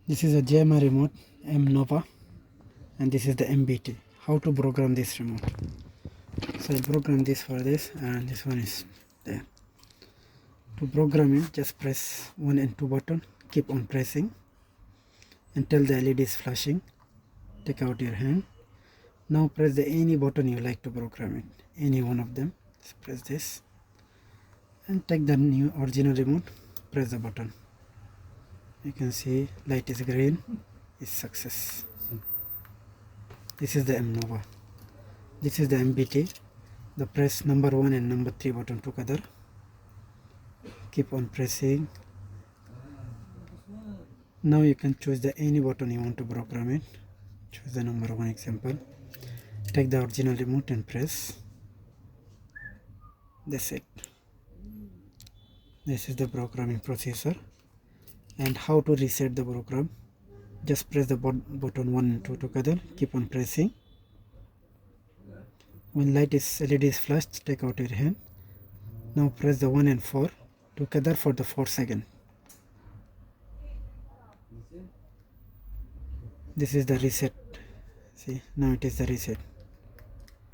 This is a JMI remote M Nova, and this is the MBT. How to program this remote? So I'll program this for this, and this one is there. To program it, just press 1 and 2 button, keep on pressing until the LED is flashing. Take out your hand. Now press the any button you like to program it, any one of them. Just press this and take the new original remote, press the button. You can see light is green, is success. This is the M Nova. This is the MBT. The press number 1 and number 3 button together. Keep on pressing. Now you can choose the any button you want to program it. Choose the number 1 example. Take the original remote and press. That's it. This is the programming procedure. And how to reset the program. Just press the button 1 and 2 together. Keep on pressing. When LED is flashed, take out your hand. Now press the 1 and 4 together for the 4 seconds. This is the reset. See, now it is the reset.